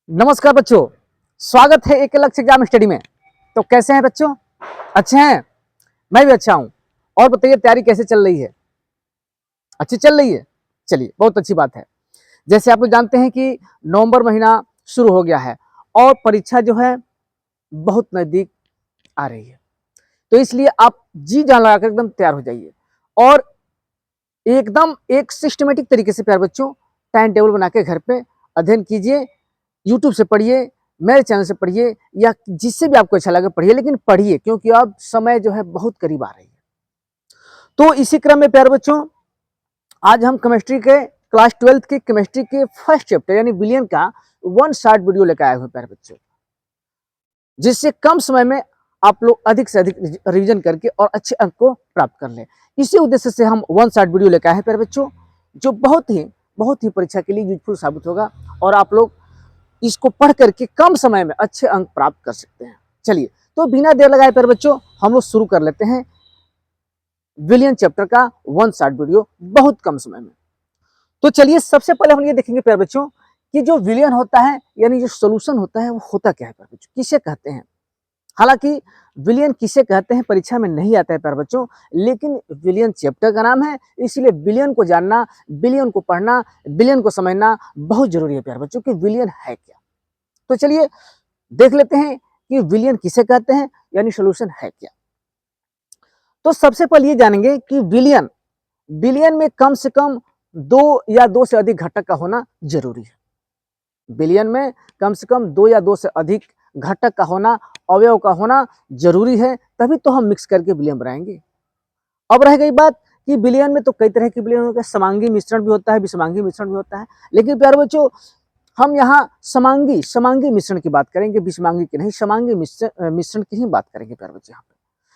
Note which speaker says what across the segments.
Speaker 1: नमस्कार बच्चों, स्वागत है एक लक्ष्य एग्जाम स्टडी में। तो कैसे हैं बच्चों? अच्छे हैं? मैं भी अच्छा हूं। और बताइए तैयारी कैसे चल रही है? अच्छी चल रही है? चलिए, बहुत अच्छी बात है। जैसे आप लोग जानते हैं कि नवंबर महीना शुरू हो गया है और परीक्षा जो है बहुत नजदीक आ रही है। तो इसलिए आप जी जान लगाकर एकदम तैयार हो जाइए और एकदम एक सिस्टमेटिक तरीके से प्यारे बच्चों टाइम टेबल बना के घर पे अध्ययन कीजिए। यूट्यूब से पढ़िए, मेरे चैनल से पढ़िए या जिससे भी आपको अच्छा लगे पढ़िए, लेकिन पढ़िए क्योंकि अब समय जो है बहुत करीब आ रही है। तो इसी क्रम में प्यारे बच्चों आज हम केमिस्ट्री के क्लास 12 के केमिस्ट्री के फर्स्ट चैप्टर यानी विलियन का 1 शॉर्ट वीडियो लेकर आए हुए प्यारे बच्चों, जिससे कम समय में आप लोग अधिक से अधिक रिवीजन करके और अच्छे अंक को प्राप्त कर लें। इसी उद्देश्य से हम 1 शॉर्ट वीडियो लेकर आए हैं प्यारे बच्चों, जो बहुत ही परीक्षा के लिए यूजफुल साबित होगा और आप लोग इसको पढ़ करके कम समय में अच्छे अंक प्राप्त कर सकते हैं। चलिए, तो बिना देर लगाए प्यारे बच्चों हम लोग शुरू कर लेते हैं विलियन चैप्टर का 1 शॉर्ट वीडियो बहुत कम समय में। तो चलिए, सबसे पहले हम ये देखेंगे प्यारे बच्चों कि जो विलियन होता है यानी जो सोल्यूशन होता है वो होता क्या है प्यारे बच्चों, किसे कहते हैं। हालांकि विलियन किसे कहते हैं परीक्षा में नहीं आता है प्यारे बच्चों, लेकिन विलियन चैप्टर का नाम है, इसलिए विलियन को जानना, विलियन को पढ़ना, विलियन को समझना बहुत जरूरी है प्यारे बच्चों कि विलियन है क्या। तो चलिए देख लेते हैं कि विलियन किसे कहते हैं यानी सॉल्यूशन है क्या। तो सबसे पहले ये जानेंगे कि विलियन विलियन में कम से कम 2 या 2 से अधिक घटक का होना जरूरी है। विलियन में कम से कम 2 या 2 से अधिक घटक का होना, अवयव का होना जरूरी है, तभी तो हम मिक्स करके विलियन बनाएंगे। अब रह गई बात कि विलियन में तो कई तरह के विलियन होते हैं, समांगी मिश्रण भी होता है, विषमांगी मिश्रण भी होता है, लेकिन प्यारे बच्चों हम यहाँ समांगी मिश्रण की बात करेंगे, विषमांगी की नहीं, समांगी मिश्रण की ही बात करेंगे प्यारे बच्चे यहाँ पे।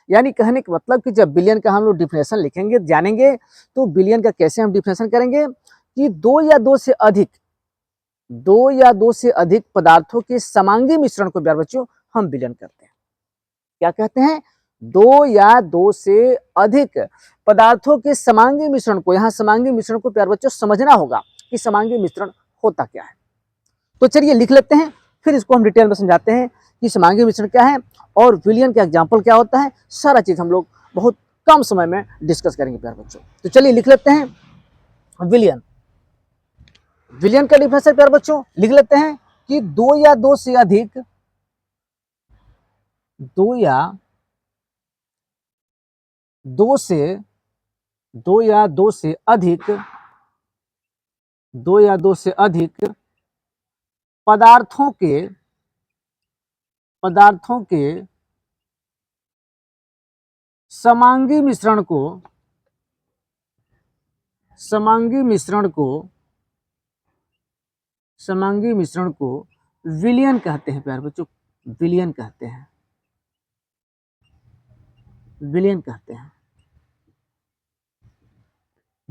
Speaker 1: यानी कहने का मतलब कि जब विलियन का हम लोग डिफिनेशन लिखेंगे, जानेंगे, तो विलियन का कैसे हम डिफिनेशन करेंगे कि 2 या 2 से अधिक पदार्थों के समांगी मिश्रण को प्यारे बच्चों हम विलियन करते हैं। क्या कहते हैं? 2 या 2 से अधिक पदार्थों के समांगी मिश्रण को, यहाँ समांगी मिश्रण को प्यारे बच्चों समझना होगा कि समांगी मिश्रण होता क्या है। तो चलिए लिख लेते हैं, फिर इसको हम डिटेल में समझाते हैं कि समांगी मिश्रण क्या है और विलियन का एग्जाम्पल क्या होता है। सारा चीज हम लोग बहुत कम समय में डिस्कस करेंगे प्यारे बच्चों। तो चलिए लिख लेते हैं विलियन विलियन का डिफिनेशन प्यारे बच्चों लिख लेते हैं कि 2 या 2 से अधिक 2 या 2 से 2 या 2 से अधिक 2 या 2 से अधिक पदार्थों के समांगी मिश्रण को विलियन कहते हैं प्यारे बच्चों, विलियन कहते हैं।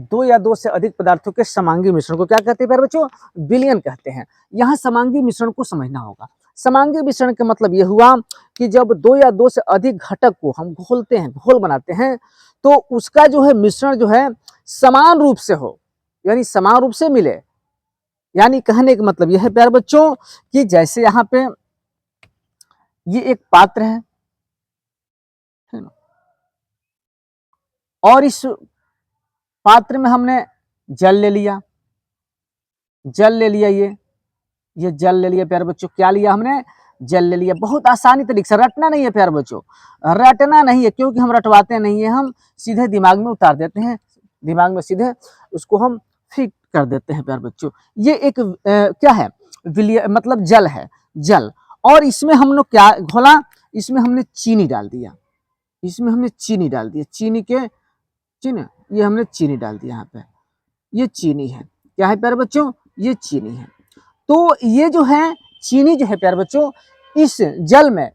Speaker 1: 2 या 2 से अधिक पदार्थों के समांगी मिश्रण को क्या कहते हैं प्यारे बच्चों? विलियन कहते हैं। यहाँ समांगी मिश्रण को समझना होगा। समांगी मिश्रण का मतलब यह हुआ कि जब 2 या 2 से अधिक घटक को हम घोल बनाते हैं, तो उसका जो है मिश्रण जो है समान रूप से हो, यानी समान रूप से मिले। यानी कहने का मतलब यह है प्यारे बच्चों कि जैसे यहाँ पे ये एक पात्र है और इस पात्र में हमने जल ले लिया, ये जल ले लिया प्यारे बच्चों। क्या लिया हमने? जल ले लिया। बहुत आसानी तरीके से, रटना नहीं है प्यारे बच्चों, रटना नहीं है, क्योंकि हम रटवाते नहीं है, हम सीधे दिमाग में उतार देते हैं, दिमाग में सीधे उसको हम फिट कर देते हैं प्यारे बच्चों। ये एक क्या है? मतलब जल है, जल। और इसमें हम लोग क्या घोला? इसमें हमने चीनी डाल दिया, चीनी, ये हमने चीनी डाल दिया। यहाँ पे ये चीनी है। क्या है प्यारे बच्चों? ये चीनी है। तो ये जो है चीनी जो है प्यारे बच्चों इस जल में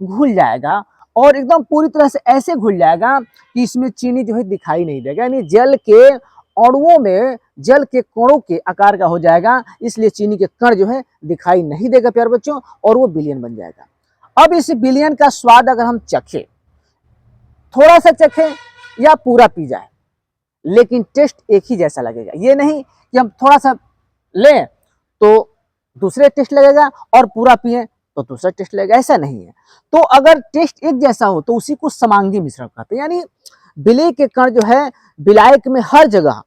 Speaker 1: घुल जाएगा और एकदम पूरी तरह से ऐसे घुल जाएगा कि इसमें चीनी जो है दिखाई नहीं देगा, यानी जल के अणुओं में, जल के कणों के आकार का हो जाएगा, इसलिए चीनी के कण जो है दिखाई नहीं देगा प्यारे बच्चों, और वो विलियन बन जाएगा। अब इस विलियन का स्वाद अगर हम चखें, थोड़ा सा चखें या पूरा पी जाए, लेकिन टेस्ट एक ही जैसा लगेगा। ये नहीं कि हम थोड़ा सा लें तो दूसरे टेस्ट लगेगा, और पूरा पिए तो दूसरा टेस्ट लगेगा, ऐसा नहीं है। तो अगर टेस्ट एक जैसा हो तो उसी को समांगी मिश्रण कहते हैं, यानी विलेय के कण जो है विलायक में हर जगह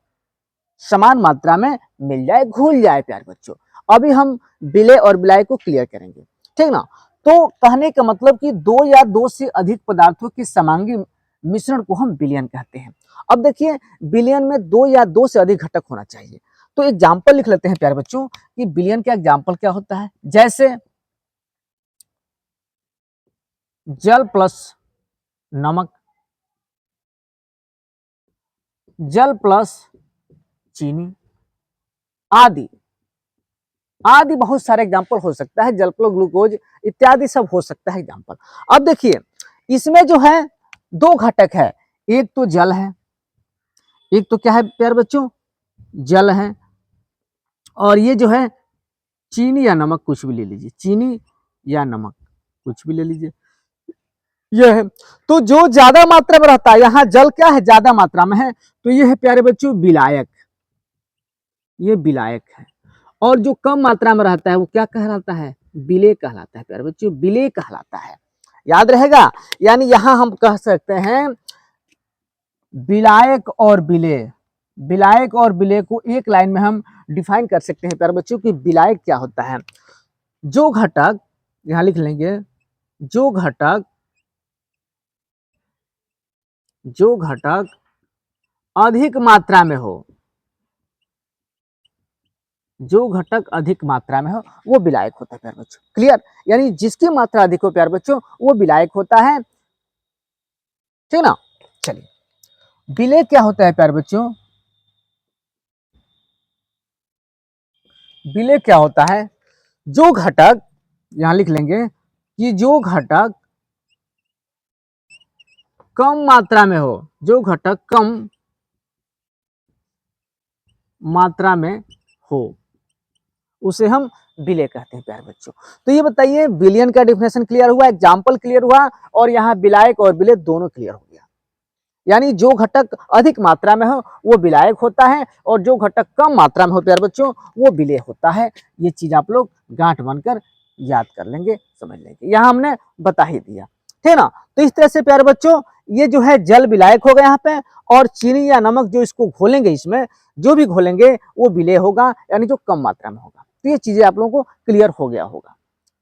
Speaker 1: समान मात्रा में मिल जाए, घुल जाए प्यारे बच्चों। अभी हम विलेय और विलायक को क्लियर करेंगे, ठीक ना। तो कहने का मतलब कि दो या दो से अधिक पदार्थों की समांगी मिश्रण को हम विलयन कहते हैं। अब देखिए विलयन में दो या दो से अधिक घटक होना चाहिए। तो एग्जाम्पल लिख लेते हैं प्यारे बच्चों कि विलयन का एग्जाम्पल क्या होता है। जैसे जल प्लस नमक, जल प्लस चीनी आदि आदि बहुत सारे एग्जाम्पल हो सकता है, जल प्लस ग्लूकोज इत्यादि सब हो सकता है एग्जाम्पल। अब देखिए इसमें जो है दो घटक है, एक तो जल है, एक तो क्या है प्यारे बच्चों, जल है, और ये जो है चीनी या नमक कुछ भी ले लीजिए, चीनी या नमक कुछ भी ले लीजिए, ये है। तो जो ज्यादा मात्रा में रहता है, यहाँ जल क्या है ज्यादा मात्रा में है, तो ये है प्यारे बच्चों विलायक, ये विलायक है। और जो कम मात्रा में रहता है वो क्या कहलाता है, विलेय कहलाता है प्यारे बच्चों, विलेय कहलाता है, याद रहेगा। यानी यहां हम कह सकते हैं विलायक और विलेय, विलायक और विलेय को एक लाइन में हम डिफाइन कर सकते हैं प्यारे बच्चों कि विलायक क्या होता है, जो घटक, यहां लिख लेंगे, जो घटक अधिक मात्रा में हो, जो घटक अधिक मात्रा में हो वो विलायक होता है प्यारे बच्चों, क्लियर। यानी जिसकी मात्रा अधिक हो प्यारे बच्चों वो विलायक होता है, ठीक ना। चलिए विलेय क्या होता है प्यारे बच्चों, विलेय क्या होता है, जो घटक, यहां लिख लेंगे कि जो घटक कम मात्रा में हो, जो घटक कम मात्रा में हो उसे हम विलेय कहते हैं प्यारे बच्चों। तो ये बताइए विलयन का डिफिनेशन क्लियर हुआ, एग्जाम्पल क्लियर हुआ, और यहाँ विलायक और विलेय दोनों क्लियर हो गया। यानी जो घटक अधिक मात्रा में हो वो विलायक होता है, और जो घटक कम मात्रा में हो प्यारे बच्चों वो विलेय होता है। ये चीज आप लोग गांठ बनकर याद कर लेंगे, समझ लेंगे, यहाँ हमने बता ही दिया, ठीक ना। तो इस तरह से प्यारे बच्चों ये जो है जल विलायक होगा यहाँ पे, और चीनी या नमक जो इसको घोलेंगे, इसमें जो भी घोलेंगे वो विलेय होगा, यानी जो कम मात्रा में होगा। तो ये चीजें आप लोगों को क्लियर हो गया होगा।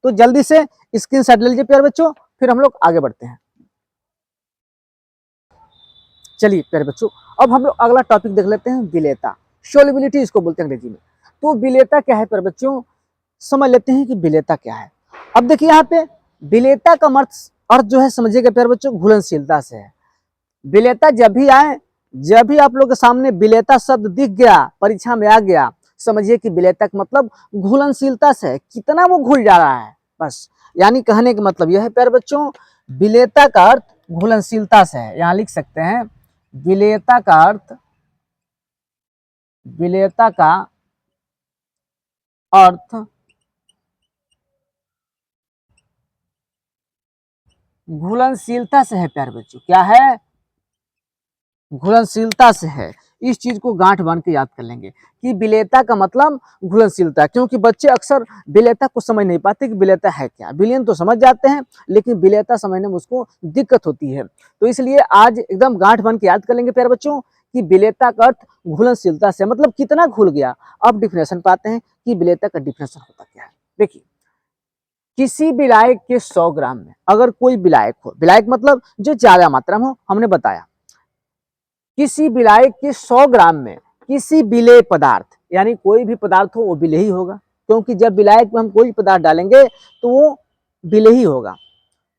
Speaker 1: तो जल्दी से स्क्रीनशॉट ले लीजिए प्यारे बच्चों, फिर हम लोग आगे बढ़ते हैं। चलिए प्यारे बच्चों अब हम लोग अगला टॉपिक देख लेते हैं, विलेयता, सोल्युबिलिटी इसको बोलते हैं अंग्रेजी में। तो विलेयता क्या है प्यारे बच्चों, समझ लेते हैं कि विलेयता क्या है। अब देखिए यहाँ पे विलेयता का अर्थ जो है समझिएगा प्यारे बच्चों घुलनशीलता से है। विलेयता जब भी आए, जब भी आप लोग के सामने विलेयता शब्द दिख गया, परीक्षा में आ गया, समझिए कि विलेयता का मतलब घुलनशीलता से है, कितना वो घुल जा रहा है, बस। यानी कहने का मतलब यह है प्यारे बच्चों विलेयता का अर्थ घुलनशीलता से है। यहाँ लिख सकते हैं विलेयता का अर्थ, विलेयता का अर्थ घुलनशीलता से है प्यारे बच्चों, क्या है, घुलनशीलता से है। इस चीज को गांठ बांध के याद कर लेंगे कि विलेयता का मतलब घुलनशीलता, क्योंकि बच्चे अक्सर विलेयता को समझ नहीं पाते कि विलेयता है क्या। विलयन तो समझ जाते हैं लेकिन विलेयता समझने में उसको दिक्कत होती है। तो इसलिए आज एकदम गांठ बांध के याद कर लेंगे प्यारे बच्चों कि विलेयता का अर्थ घुलनशीलता से, मतलब कितना घुल गया। अब डिफिनेशन पाते हैं कि विलेयता का डिफिनेशन होता क्या है। देखिए किसी विलायक के 100 ग्राम में अगर कोई विलायक हो, विलायक मतलब जो ज्यादा मात्रा में हो, हमने बताया किसी विलायक के 100 ग्राम में किसी विलेय पदार्थ, यानी कोई भी पदार्थ हो वो विलेय ही होगा, क्योंकि जब विलायक में हम कोई पदार्थ डालेंगे तो वो विलेय ही होगा।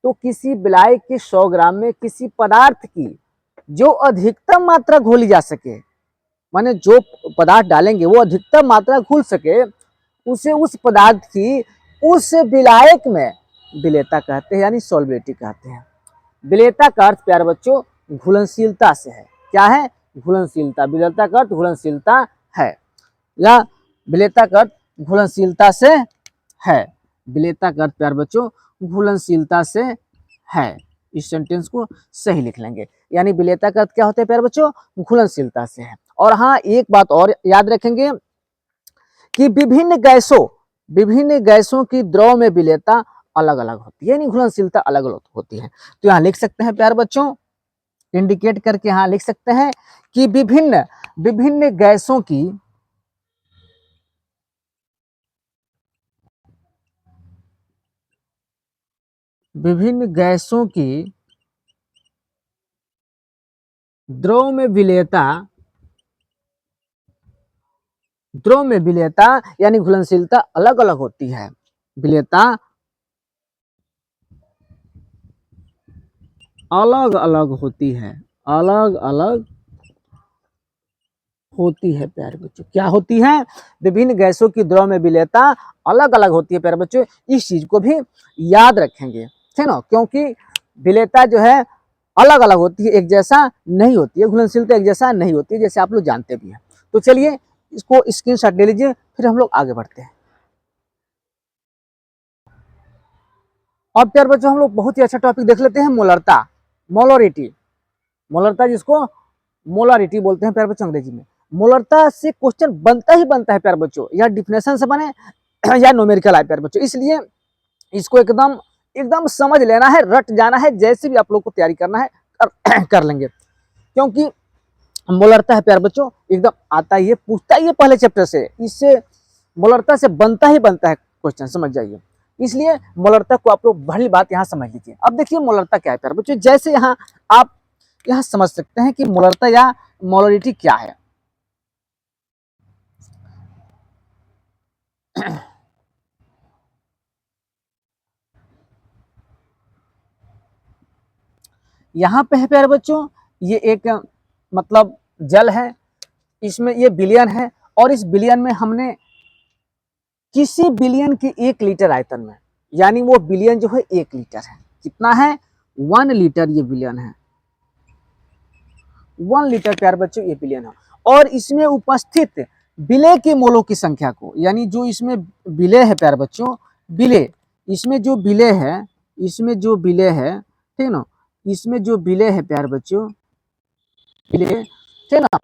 Speaker 1: तो किसी विलायक के 100 ग्राम में किसी पदार्थ की जो अधिकतम मात्रा घोली जा सके, माने जो पदार्थ डालेंगे वो अधिकतम मात्रा घुल सके, उसे उस पदार्थ की उस विलायक में विलेयता कहते हैं, यानी सॉल्युबिलिटी कहते हैं। विलेयता का अर्थ प्यारे बच्चों घुलनशीलता से है, क्या है, घुलनशीलता। विलेयता का अर्थ घुलनशीलता है, या विलेयता का अर्थ घुलनशीलता से है। विलेयता का अर्थ प्यारे बच्चों घुलनशीलता से है। इस सेंटेंस को सही लिख लेंगे, यानी विलेयता का अर्थ क्या होता है प्यारे बच्चों, घुलनशीलता से है। और हाँ एक बात और याद रखेंगे कि विभिन्न गैसों, विभिन्न गैसों की द्रव में विलेयता अलग अलग होती है, यानी घुलनशीलता अलग अलग होती है। तो यहाँ लिख सकते हैं प्यारे बच्चों, इंडिकेट करके यहाँ लिख सकते हैं कि विभिन्न विभिन्न गैसों की विभिन्न गैसों की द्रव में विलेयता यानी घुलनशीलता अलग अलग होती है। विलेयता अलग अलग होती है, अलग अलग होती है प्यारे बच्चों। क्या होती है? विभिन्न गैसों की द्रव में विलेयता अलग अलग होती है प्यारे बच्चों। इस चीज को भी याद रखेंगे, ठीक ना, क्योंकि विलेयता जो है अलग अलग होती है, एक जैसा नहीं होती है, घुलनशीलता एक जैसा नहीं होती है, जैसे आप लोग जानते भी हैं। तो चलिए इसको स्क्रीनशॉट ले लीजिए, फिर हम लोग आगे बढ़ते हैं। अब प्यारे बच्चों हम लोग बहुत ही अच्छा टॉपिक देख लेते हैं, मोलरता, मोलरिटी। मोलरता जिसको मोलरिटी बोलते हैं प्यारे बच्चों अंग्रेजी में। मोलरता से क्वेश्चन बनता ही बनता है प्यारे बच्चों, या डिफिनेशन से बने या न्यूमेरिकल आए प्यारे बच्चों, इसलिए इसको एकदम एकदम समझ लेना है, रट जाना है, जैसे भी आप लोग को तैयारी करना है कर लेंगे, क्योंकि मोलरता है प्यारे बच्चों एकदम आता ही है, पूछता ही है पहले चैप्टर से, इससे मोलरता से बनता ही बनता है क्वेश्चन, समझ जाइए। इसलिए मोलरता को आप लोग बड़ी बात यहाँ समझ लीजिए। अब देखिए मोलरता क्या है प्यारे बच्चों, जैसे यहाँ आप यहाँ समझ सकते हैं कि मोलरता या मोलरिटी क्या है। यहाँ पे है प्यारे बच्चों, ये एक मतलब जल है, इसमें ये बिलियन है, और इस बिलियन में हमने किसी बिलियन के 1 लीटर आयतन में, यानी वो बिलियन जो है 1 लीटर है, कितना है 1 लीटर, ये बिलियन है 1 लीटर प्यारे बच्चों, ये बिलियन है। और इसमें उपस्थित विलेय के मोलों की संख्या को, यानी जो इसमें विलेय है प्यारे बच्चों, विलेय, इसमें जो विलेय है, इसमें जो विलेय है, ठीक ना, इसमें जो विलेय है प्यारे बच्चों, विलेय, ठीक ना,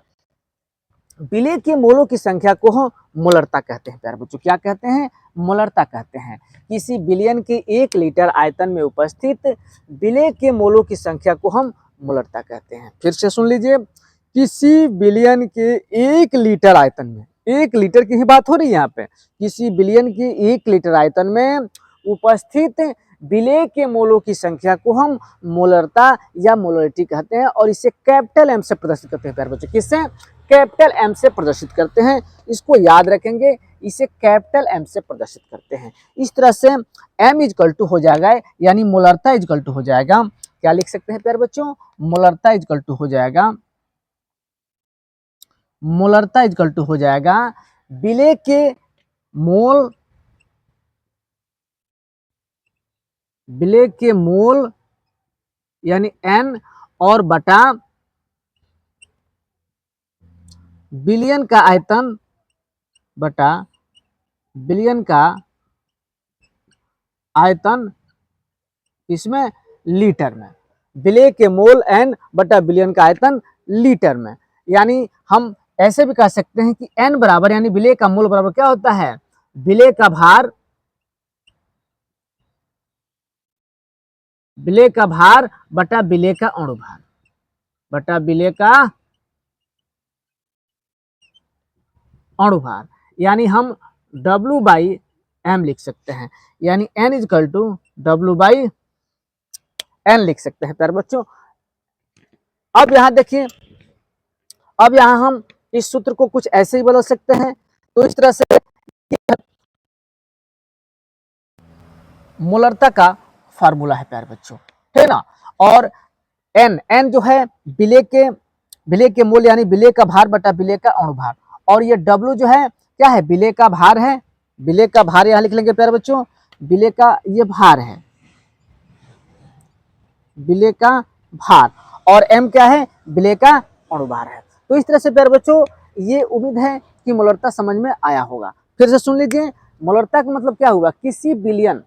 Speaker 1: विलेय के मोलों की संख्या को हम मोलरता कहते हैं प्यारे बच्चों। क्या कहते हैं? मोलरता कहते हैं। किसी बिलियन के 1 लीटर आयतन में उपस्थित विलेय के मोलों की संख्या को हम मोलरता कहते हैं। फिर से सुन लीजिए, किसी बिलियन के 1 लीटर आयतन में, 1 लीटर की ही बात हो रही है यहाँ पे, किसी बिलियन के 1 लीटर आयतन में उपस्थित विलेय के मोलों की संख्या को हम मोलरता या मोलरिटी कहते हैं, और इसे कैपिटल एम से प्रदर्शित करते हैं प्यारे बच्चों। किससे? कैपिटल एम से प्रदर्शित करते हैं, इसको याद रखेंगे, इसे कैपिटल एम से प्रदर्शित करते हैं। इस तरह से एम इजकल टू हो जाएगा, यानी मोलरता इजकल टू हो जाएगा, क्या लिख सकते हैं प्यारे बच्चों? मोलरता इजकल टू हो जाएगा, मोलरता इजकल टू हो जाएगा विलेय के मोल, विलेय के मोल यानी एन, और बटा बिलियन का आयतन, बटा बिलियन का आयतन, इसमें लीटर में, विलेय के मोल एन बटा बिलियन का आयतन लीटर में। यानी हम ऐसे भी कह सकते हैं कि एन बराबर, यानी विलेय का मोल बराबर क्या होता है? विलेय का भार, विलेय का भार बटा विलेय का अणु भार, बटा विलेय का अणु भार, यानी हम W बाई एम लिख सकते हैं, यानी N is equal to W by N लिख सकते हैं प्यारे बच्चों। अब यहां देखिए, अब यहां हम इस सूत्र को कुछ ऐसे ही बदल सकते हैं, तो इस तरह से मोलरता का फार्मूला है प्यारे बच्चों, ठीक ना। और एन जो है विलेय के मोल, यानी विलेय का भार बटा विलेय का अणु भार, और ये W जो है क्या है? विलेय का भार है, विलेय का भार यहां लिख लेंगे प्यारे बच्चों, विलेय का ये भार है, विलेय का भार, और M क्या है? विलेय का अणु भार है। तो इस तरह से प्यारे बच्चों ये उम्मीद है कि मोलरता समझ में आया होगा। फिर से सुन लीजिए, मोलरता का मतलब क्या हुआ? किसी बिलियन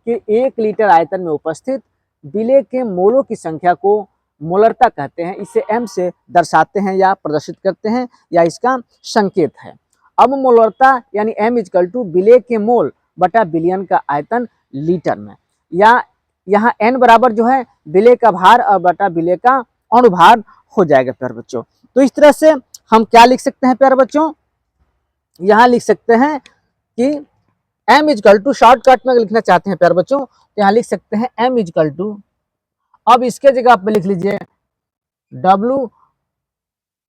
Speaker 1: के 1 लीटर आयतन में उपस्थित विलेय के मोलों की संख्या को मोलरता कहते हैं, इसे एम से दर्शाते हैं या प्रदर्शित करते हैं, या इसका संकेत है। अब मोलरता यानी एम इजकल टू विलेय के मोल बटा बिलियन का आयतन लीटर में, या यहाँ n बराबर जो है विलेय का भार और बटा विलेय का अणुभार हो जाएगा प्यारे बच्चों। तो इस तरह से हम क्या लिख सकते हैं प्यारे बच्चों, यहाँ लिख सकते हैं कि m इजकल टू, शॉर्टकट में लिखना चाहते हैं प्यारे बच्चों तो यहाँ लिख सकते हैं m इजकल टू, अब इसके जगह पे लिख लीजिए W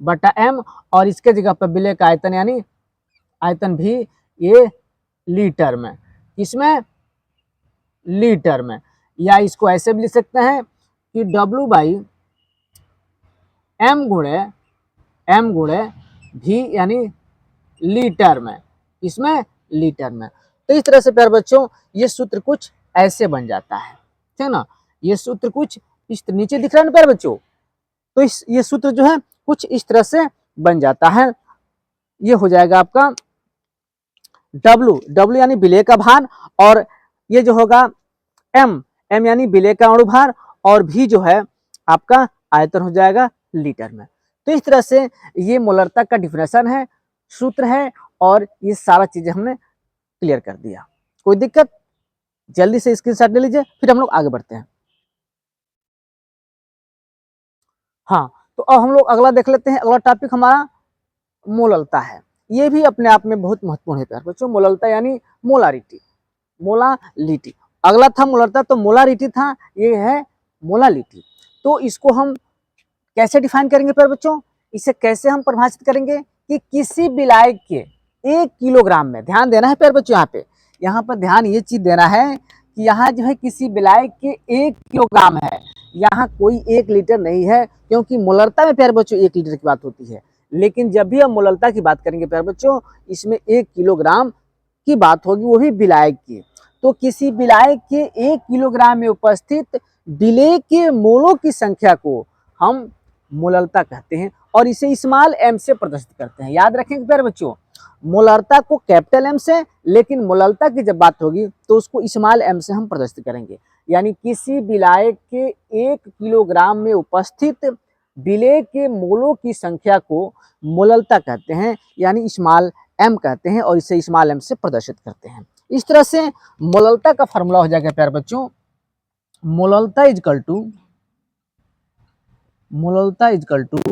Speaker 1: बटा m, और इसके जगह पर विलेय का आयतन यानी आयतन भी ये लीटर में, इसमें लीटर में, या इसको ऐसे भी लिख सकते हैं कि W बाई m गुणे भी यानी लीटर में, इसमें लीटर में। तो इस तरह से प्यारे बच्चों ये सूत्र कुछ ऐसे बन जाता है, ठीक है ना। ये सूत्र कुछ इस नीचे दिख रहा है ना प्यारे बच्चों, तो ये सूत्र जो है कुछ इस तरह से बन जाता है। ये हो जाएगा आपका W यानी विलेय का भार, और ये जो होगा M यानी विलेय का अणुभार, और भी जो है आपका आयतन हो जाएगा लीटर में। तो इस तरह से ये मोलरता का डिफिनेशन है, सूत्र है, और ये सारा चीजें हमने क्लियर कर दिया। कोई दिक्कत, जल्दी से स्क्रीनशॉट ले लीजिए, फिर हम लोग आगे बढ़ते हैं। हाँ, तो अब हम लोग अगला देख लेते हैं। अगला टॉपिक हमारा मोलरता है। ये भी अपने आप में बहुत महत्वपूर्ण है प्यारे बच्चों। मोलरता यानी मोलारिटी, मोलालिटी। अगला था मोलरता, तो मोलारिटी था, ये है मोलालिटी। तो इसको हम कैसे डिफाइन करेंगे प्यारे बच्चों, इसे कैसे हम परिभाषित करेंगे कि किसी विलायक के 1 किलोग्राम में, ध्यान देना है प्यारे बच्चों, यहाँ पर ध्यान ये चीज देना है कि यहाँ जो है किसी विलायक के 1 किलोग्राम है, यहाँ कोई 1 लीटर नहीं है, क्योंकि मोलरता में प्यारे बच्चों 1 लीटर की बात होती है। लेकिन जब भी हम मोलरता की बात करेंगे प्यारे बच्चों, इसमें 1 किलोग्राम की बात होगी, वो भी विलायक की। तो किसी विलायक के 1 किलोग्राम में उपस्थित विलेय के मोलों की संख्या को हम मोलरता कहते हैं, और इसे स्मॉल m से प्रदर्शित करते हैं। याद रखेंगे प्यारे बच्चों, मोलरता को कैपिटल M से, लेकिन मोलरता की जब बात होगी तो उसको स्मॉल m से हम प्रदर्शित करेंगे। यानी किसी विलायक के 1 किलोग्राम में उपस्थित विलेय के मोलों की संख्या को मोलरता कहते हैं, यानी स्मॉल m कहते हैं, और इसे स्मॉल m से प्रदर्शित करते हैं। इस तरह से मोलरता का फॉर्मूला हो जाएगा प्यारे बच्चों, मोलरता इजकल टू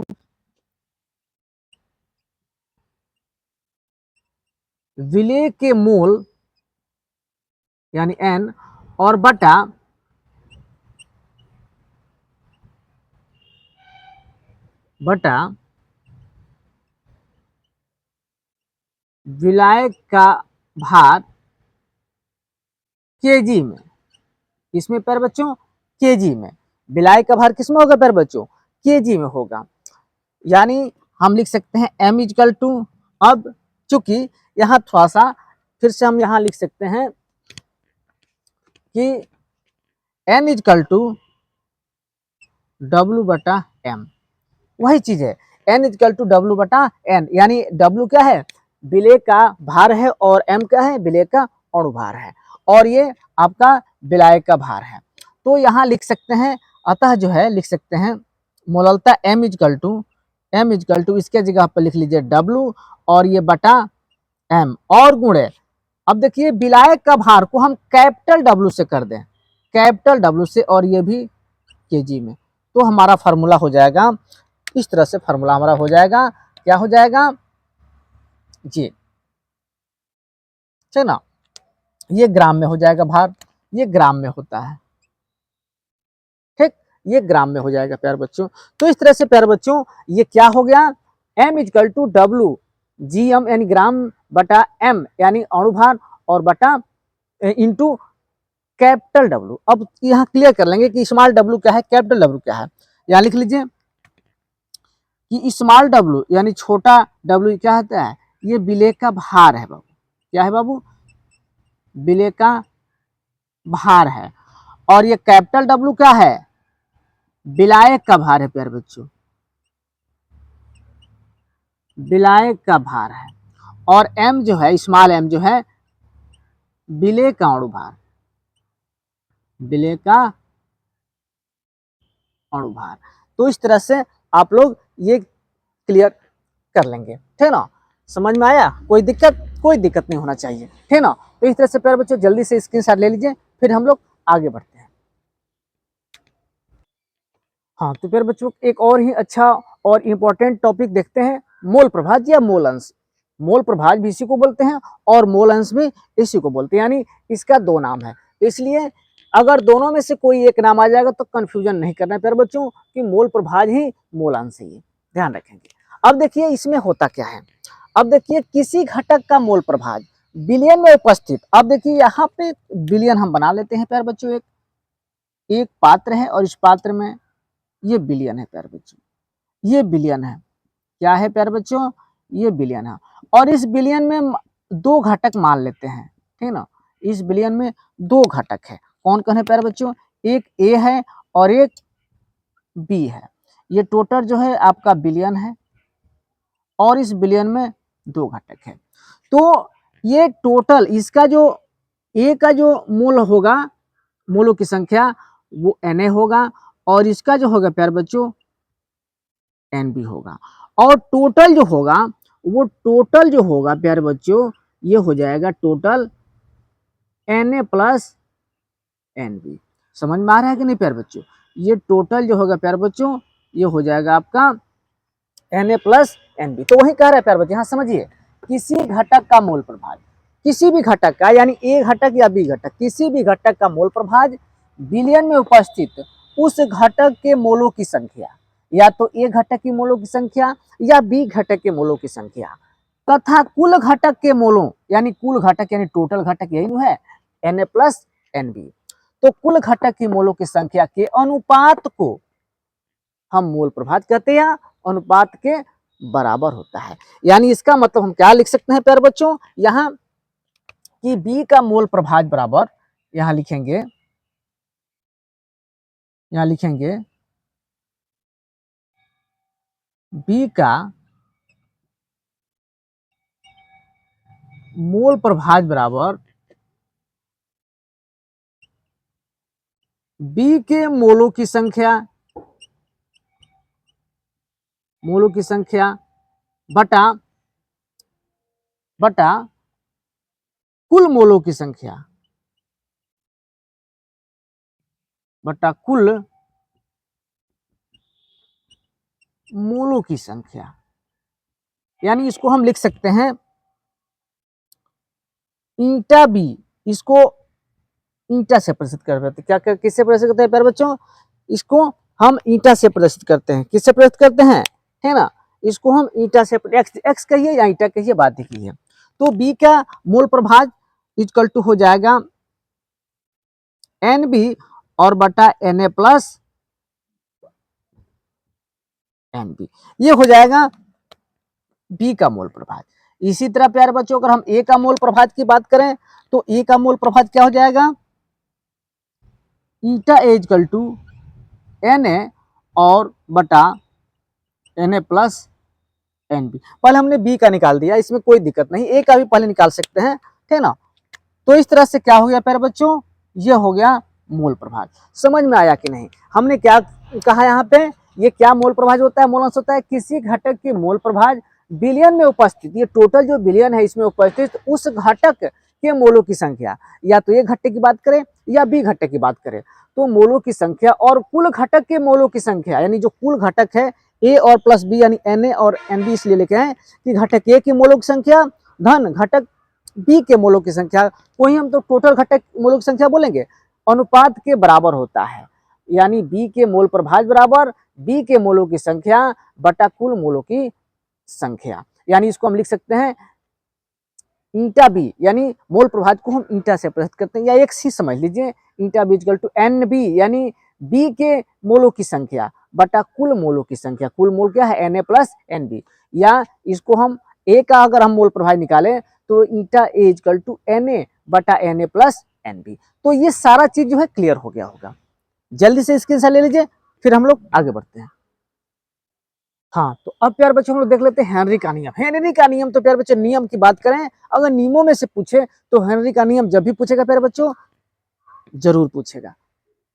Speaker 1: विलेय के मोल यानी n, और बटा विलायक का भार केजी में। इसमें प्यारे बच्चों केजी में, विलायक का भार किसमें होगा प्यारे बच्चों, केजी में होगा। यानी हम लिख सकते हैं m इजकल टू, अब चूंकि यहाँ थोड़ा सा फिर से हम यहाँ लिख सकते हैं कि n इजकल टू W बटा m, वही चीज है, n इजकल टू W बटा n, यानी W क्या है, विलेय का भार है, और m क्या है, विलेय का अणुभार है, और ये आपका विलायक का भार है। तो यहाँ लिख सकते हैं, अतः जो है लिख सकते हैं मोलरता m इजकल टू इसके जगह पर लिख लीजिए W, और ये बटा m, और गुणे, अब देखिए विलायक का भार को हम कैपिटल W से कर दें, कैपिटल W से, और ये भी केजी में। तो हमारा फार्मूला हो जाएगा इस तरह से, फार्मूला हमारा हो जाएगा, क्या हो जाएगा जी, ठीक ना, ये ग्राम में हो जाएगा भार, ये ग्राम में होता है, ठीक, ये ग्राम में हो जाएगा प्यारे बच्चों। तो इस तरह से प्यारे बच्चों ये क्या हो गया, m equal to W GM यानी ग्राम बटा m यानी अणुभार, और बटा इंटू कैपिटल W। अब यहाँ क्लियर कर लेंगे कि स्मॉल w क्या है, कैपिटल W क्या है। यहाँ लिख लीजिए कि स्मॉल w यानी छोटा w क्या होता है, ये विलेय का भार है बाबू, क्या है बाबू, विलेय का भार है, और ये कैपिटल W क्या है, विलायक का भार है प्यारे बच्चों, विलायक का भार है, और m जो है, स्मॉल m जो है विलेय का अणुभार, विलेय का अणुभार। तो इस तरह से आप लोग ये क्लियर कर लेंगे, ठीक है ना, समझ में आया, कोई दिक्कत। कोई दिक्कत नहीं होना चाहिए, ठीक है ना। तो इस तरह से प्यारे बच्चों जल्दी से स्क्रीनशॉट ले लीजिए, फिर हम लोग आगे बढ़ते हैं। हाँ, तो प्यारे बच्चों एक और ही अच्छा और इम्पोर्टेंट टॉपिक देखते हैं, मोल प्रभाज या मोल अंश। मोल प्रभाज भी इसी को बोलते हैं और मोल अंश भी इसी को बोलते हैं, यानी इसका दो नाम है। इसलिए अगर दोनों में से कोई एक नाम आ जाएगा तो कंफ्यूजन नहीं करना है प्यारे बच्चों कि मोल प्रभाज ही मोल अंश ही है, ध्यान रखेंगे। अब देखिए इसमें होता क्या है, अब देखिए किसी घटक का मोल प्रभाज बिलियन में उपस्थित, अब देखिए यहाँ पे बिलियन हम बना लेते हैं प्यारे बच्चों, एक पात्र है और इस पात्र में ये बिलियन है प्यारे बच्चों, ये बिलियन है, क्या है प्यारे बच्चों, ये बिलियन है। और इस बिलियन में दो घटक मान लेते हैं, ठीक ना, इस बिलियन में दो घटक है, कौन कौन है प्यारे बच्चों, एक ए है और एक बी है। ये टोटल जो है आपका बिलियन है और इस बिलियन में दो घटक है। तो ये टोटल इसका जो ए का जो मोल होगा, मोलों की संख्या वो Na होगा और इसका जो होगा प्यारे बच्चों Nb होगा। और टोटल जो होगा वो टोटल जो होगा प्यारे बच्चों ये हो जाएगा टोटल Na प्लस Nb। समझ में आ रहा है कि नहीं प्यारे बच्चों, ये टोटल जो होगा प्यारे बच्चों ये हो जाएगा आपका Na प्लस Nb। तो वही कह रहा है प्यारे बच्चों, यहाँ समझिए किसी घटक का मोल प्रभाज, किसी भी घटक का यानी ए घटक या बी घटक, किसी भी घटक का मोल प्रभाज बिलियन में उपस्थित उस घटक के मोलों की संख्या, या तो ए घटक की मोलों की संख्या या बी घटक के मोलों की संख्या तथा कुल घटक के मोलों, यानी कुल घटक यानी टोटल घटक यही है Na प्लस Nb। तो कुल घटक की मोलों की संख्या के अनुपात को हम मोल प्रभाज कहते हैं, अनुपात के बराबर होता है। यानी इसका मतलब हम क्या लिख सकते हैं प्यारे बच्चों, यहाँ कि बी का मोल प्रभाज बराबर, यहाँ लिखेंगे, यहाँ लिखेंगे बी का मोल प्रभाज बराबर बी के मोलों की संख्या, मोलों की संख्या बटा बटा कुल मोलों की संख्या, बटा कुल मोलों की संख्या। यानी इसको हम लिख सकते हैं ईटा बी, इसको ईटा से प्रदर्शित कर देते, क्या किससे प्रदर्शित करते हैं प्यारे बच्चों, इसको हम ईटा से प्रदर्शित करते हैं, किससे प्रदर्शित करते हैं, है ना, इसको हम ईटा से, एक्स कहिए या ईटा कहिए, बात ही है। तो बी का मोल प्रभाज इक्वल टू हो जाएगा Nb और बटा Na प्लस Nb, ये हो जाएगा बी का मोल प्रभाज। इसी तरह प्यारे बच्चों अगर हम ए का मोल प्रभाज की बात करें तो ए का मोल प्रभाज क्या हो जाएगा, ईटा इक्वल टू Na और बटा Na प्लस Nb। पहले हमने बी का निकाल दिया, इसमें कोई दिक्कत नहीं, ए का भी पहले निकाल सकते हैं, ठीक है ना। तो इस तरह से क्या हो गया प्यारे बच्चों, ये हो गया मोल प्रभाज। समझ में आया कि नहीं, हमने क्या कहा यहाँ पे, ये क्या मोल प्रभाज होता है, मोल अंश होता है किसी घटक की मोल प्रभाज बिलियन में उपस्थित, ये टोटल जो बिलियन है इसमें उपस्थित उस घटक के मोलों की संख्या, या तो ए घटक की बात करें या बी घटक की बात करें, तो मोलों की संख्या और कुल घटक के मोलों की संख्या, यानी जो कुल घटक है ए और प्लस बी यानी Na और Nb इसलिए लिखे हैं कि घटक ए की मोलों की संख्या धन घटक बी के मोलों की संख्या को ही हम तो टोटल घटक मोलों की संख्या बोलेंगे, अनुपात के बराबर होता है। यानी बी के मोल प्रभाज बराबर बी के मोलों की संख्या बटा कुल मोलों की संख्या। यानी इसको हम लिख सकते हैं ईटा बी, यानी मोल प्रभाज को हम ईटा से प्रदर्शित करते हैं, या एक ही समझ लीजिए ईटा बी इक्वल टू Nb, यानी बी के मोलों की संख्या बटा कुल मोलों की संख्या, कुल मोल क्या है Na प्लस Nb, या इसको हम ए का अगर हम मोल प्रभाज निकालें तो ईटा ए इक्वल टू Na बटा Na प्लस Nb। तो ये सारा चीज जो है क्लियर हो गया होगा, जल्दी से स्क्रीनशॉट ले लीजिए, फिर हम लोग आगे बढ़ते हैं। हाँ, तो अब प्यारे बच्चों हम लोग देख लेते हैं हेनरी का नियम। हेनरी का नियम, तो प्यारे बच्चों नियम की बात करें, अगर नियमों में से पूछे तो हेनरी का नियम जब भी पूछेगा प्यारे बच्चों जरूर पूछेगा।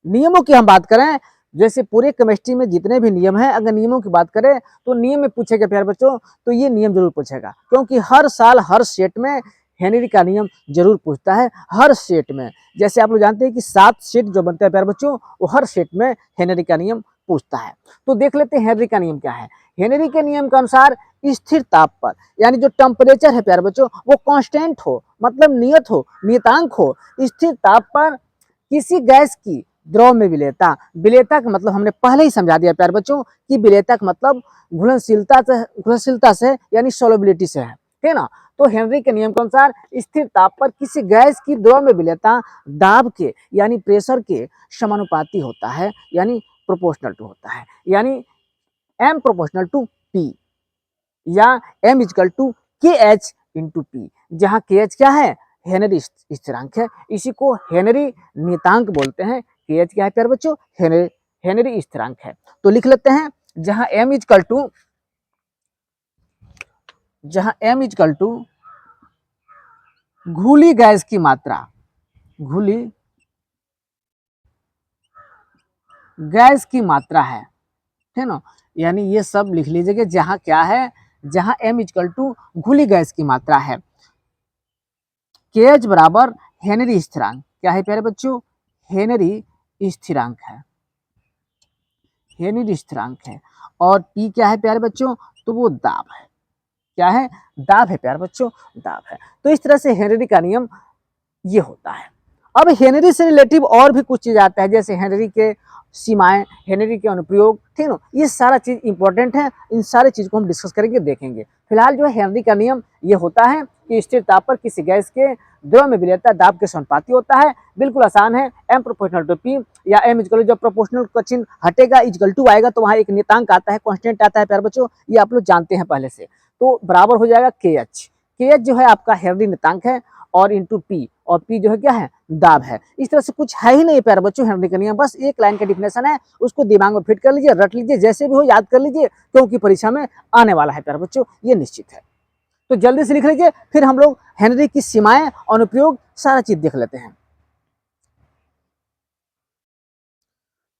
Speaker 1: नियमों की हम बात करें, जैसे पूरे केमिस्ट्री में जितने भी नियम हैं, अगर नियमों की बात करें तो नियम में पूछेगा प्यारे बच्चों, तो ये नियम जरूर पूछेगा, क्योंकि हर साल हर सेट में हेनरी का नियम जरूर पूछता है, हर सेट में। जैसे आप लोग जानते हैं कि 7 सेट जो बनते हैं प्यारे बच्चों, वो हर सेट में हेनरी का नियम पूछता है। तो देख लेते हैं हेनरी का नियम क्या है। हेनरी के नियम के अनुसार स्थिर ताप पर, यानी जो टेम्परेचर है प्यारे बच्चों वो कांस्टेंट हो, मतलब नियत हो, नियतांक हो, स्थिर ताप पर किसी गैस की द्रव में विलेयता, विलेयता का मतलब हमने पहले ही समझा दिया प्यारे बच्चों कि विलेयता का मतलब घुलनशीलता से यानी सोलबिलिटी से है, ठीक है ना। तो हेनरी के नियम के अनुसार स्थिर ताप पर किसी गैस की द्रव में विलेयता दाब के यानी प्रेशर के समानुपाती होता है, यानी प्रोपोर्शनल टू होता है, यानी m प्रोपोर्शनल टू p या m इक्वल टू के एच इंटू पी, जहाँ के एच क्या है, हेनरी स्थिरांक है, इसी को हेनरी नियतांक बोलते हैं। के एच क्या है प्यारे बच्चों, हेनरी स्थिरांक है। तो लिख लेते हैं, जहाँ m इक्वल टू घुली गैस की मात्रा, घुली गैस की मात्रा है ना, यानी ये सब लिख लीजिएगा, जहां क्या है, जहां m इक्वल टू घुली गैस की मात्रा है, के एच बराबर हेनरी स्थिरांक, क्या है प्यारे बच्चों, हेनरी स्थिरांक है, हेनरी स्थिरांक है। और P क्या है प्यारे बच्चों, तो वो दाब है, क्या है, दाब है प्यारे बच्चों, दाब है। तो इस तरह से हेनरी का नियम ये होता है। अब हेनरी से रिलेटिव और भी कुछ चीज आता है, जैसे हेनरी के सीमाएं, हेनरी के अनुप्रयोग, ठीक है, ये सारा चीज इंपॉर्टेंट है, इन सारी चीज को हम डिस्कस करेंगे, देखेंगे। फिलहाल जो है हेनरी का नियम ये होता है कि स्थिर ताप पर किसी गैस के द्रव में विलेयता दाब के समानुपाती होता है, बिल्कुल आसान है, m प्रोपोर्शनल टू p या m इक्वल, जब प्रोपोर्शनल का चिन्ह हटेगा इक्वल टू आएगा तो वहां एक नियतांक आता है, कांस्टेंट आता है प्यारे बच्चों, ये आप लोग जानते हैं पहले से, तो बराबर हो जाएगा के एच जो है आपका हेनरी नियतांक है, और इंटू पी, और पी जो है क्या है, दाब है। इस तरह से कुछ है ही नहीं प्यारे बच्चों हेनरी का नियम, बस एक लाइन का डिफिनेशन है, उसको दिमाग में फिट कर लीजिए, रट लीजिए, जैसे भी हो याद कर लीजिए, क्योंकि परीक्षा में आने वाला है प्यारे बच्चों, ये निश्चित है। तो जल्दी से लिख लीजिए, फिर हम लोग हेनरी की सीमाएं, अनुप्रयोग, सारा चीज देख लेते हैं।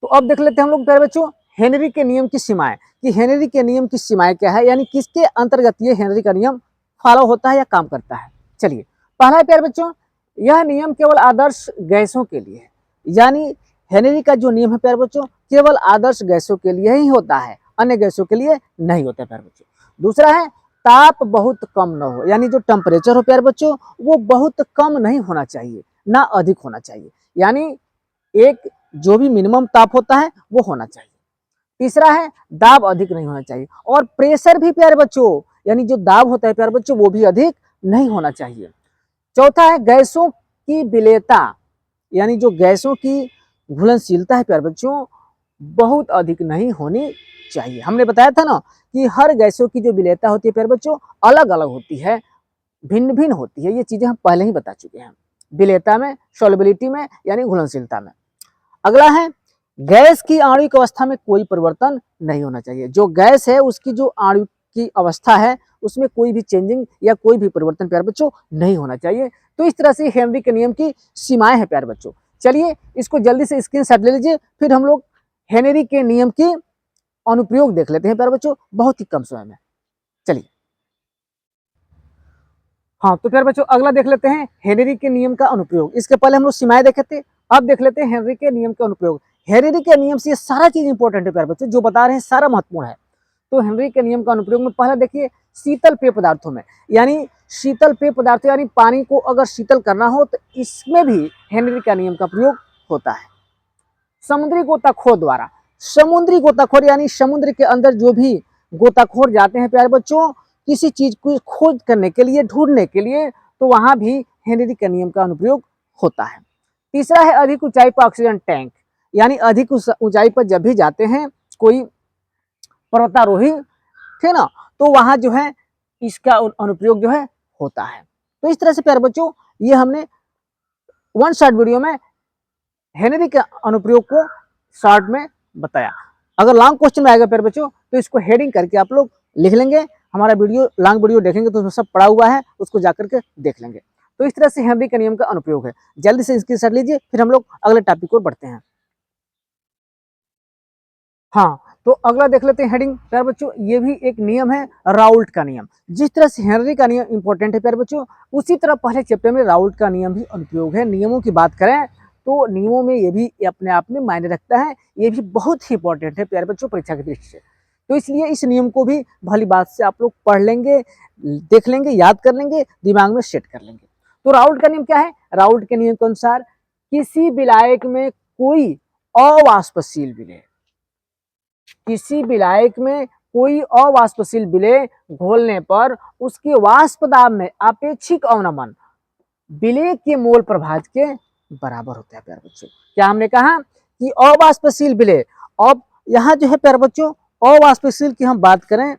Speaker 1: तो अब देख लेते हैं हम लोग प्यारे बच्चों हेनरी के नियम की सीमाएं, कि हेनरी के नियम की सीमाएं क्या है, यानी किसके अंतर्गत ये हेनरी का नियम फॉलो होता है या काम करता है। चलिए, पहला है प्यारे बच्चों, यह नियम केवल आदर्श गैसों के लिए है, यानी हेनरी का जो नियम है प्यारे बच्चों केवल आदर्श गैसों के लिए ही होता है, अन्य गैसों के लिए नहीं होता है प्यारे बच्चों। दूसरा है, ताप बहुत कम न हो, यानी जो टेम्परेचर हो प्यारे बच्चों वो बहुत कम नहीं होना चाहिए, ना अधिक होना चाहिए, यानी एक जो भी मिनिमम ताप होता है वो होना चाहिए। तीसरा है, दाब अधिक नहीं होना चाहिए, और प्रेशर भी प्यारे बच्चों, यानी जो दाब होता है प्यारे बच्चों वो भी अधिक नहीं होना चाहिए। चौथा है, गैसों की विलेयता, यानी जो गैसों की घुलनशीलता है प्यारे बच्चों बहुत अधिक नहीं होनी चाहिए। हमने बताया था ना कि हर गैसों की जो विलेयता होती है प्यारे बच्चों अलग अलग होती है, भिन्न भिन्न होती है, ये चीजें हम पहले ही बता चुके हैं, विलेयता में, सॉल्युबिलिटी में, यानी घुलनशीलता में। अगला है, गैस की आणविक अवस्था में कोई परिवर्तन नहीं होना चाहिए, जो गैस है उसकी जो आणविक की अवस्था है उसमें कोई भी चेंजिंग या कोई भी परिवर्तन प्यारे बच्चों नहीं होना चाहिए। तो इस तरह से हेनरी के नियम की सीमाएं हैं प्यारे बच्चों। चलिए इसको जल्दी से स्क्रीनशॉट ले लीजिए, फिर हम लोग हेनरी के नियम की अनुप्रयोग देख लेते हैं प्यारे बच्चों, बहुत ही कम समय में। चलिए, हाँ तो प्यारे बच्चों अगला देख लेते हैं हेनरी के नियम का अनुप्रयोग। इसके पहले हम लोग सीमाएं देखे थे, अब देख लेते हैं हेनरी के नियम का अनुप्रयोग। हेनरी के नियम से ये सारा चीज इंपॉर्टेंट है प्यारे बच्चों, जो बता रहे हैं सारा महत्वपूर्ण है। तो हेनरी के नियम का अनुप्रयोग में पहला देखिए, शीतल पेय पदार्थों में, यानी शीतल पेय पदार्थों यानी पानी को अगर शीतल करना हो तो इसमें भी हेनरी का नियम का प्रयोग होता है। समुद्री गोताखोर द्वारा, समुद्री गोताखोर यानी समुद्र के अंदर जो भी गोताखोर जाते हैं प्यारे बच्चों किसी चीज को खोज करने के लिए, ढूंढने के लिए, तो वहां भी हेनरी के नियम का अनुप्रयोग होता है। तीसरा है, अधिक ऊंचाई पर ऑक्सीजन टैंक, यानी अधिक ऊंचाई पर जब भी जाते हैं कोई पर्वतारोही, ठीक ना, तो वहां जो है इसका अनुप्रयोग जो है होता है। तो इस तरह से प्यारे बच्चों ये हमने वन शॉर्ट वीडियो में हेनरी के अनुप्रयोग को शॉर्ट में बताया। अगर लॉन्ग क्वेश्चन में आएगा प्यारे बच्चों तो इसको हेडिंग करके आप लोग लिख लेंगे, हमारा वीडियो लॉन्ग वीडियो देखेंगे तो उसमें सब पड़ा हुआ है, उसको जाकर के देख लेंगे। तो इस तरह से हेनरी के नियम का अनुप्रयोग है। जल्दी से स्क्रीनशॉट लीजिए, फिर हम लोग अगले टॉपिक को बढ़ते हैं। हाँ, तो अगला देख लेते हैं हेडिंग प्यारे बच्चों। ये भी एक नियम है, राउल्ट का नियम। जिस तरह से हेनरी का नियम इंपॉर्टेंट है प्यारे बच्चों, उसी तरह पहले चैप्टर में राउल्ट का नियम भी अनुप्रयोग है। नियमों की बात करें तो नियमों में ये भी अपने आप में मायने रखता है, ये भी बहुत ही इंपॉर्टेंट है प्यारे बच्चों परीक्षा की दृष्टि से। तो इसलिए इस नियम को भी भली बात से आप लोग पढ़ लेंगे, देख लेंगे, याद कर लेंगे, दिमाग में सेट कर लेंगे। तो राउल्ट का नियम क्या है? राउल्ट के नियम के अनुसार किसी विलायक में कोई अवाष्पशील विलेय, किसी विलायक में कोई अवाष्पशील विलेय घोलने पर उसके वाष्प दाब में आपेक्षिक अवनमन विलेय के मोल प्रभाज के बराबर होता है प्यारे बच्चों। क्या हमने कहा कि अवाष्पशील विलेय। अब यहां जो है प्यारे बच्चों, अवाष्पशील की हम बात करें,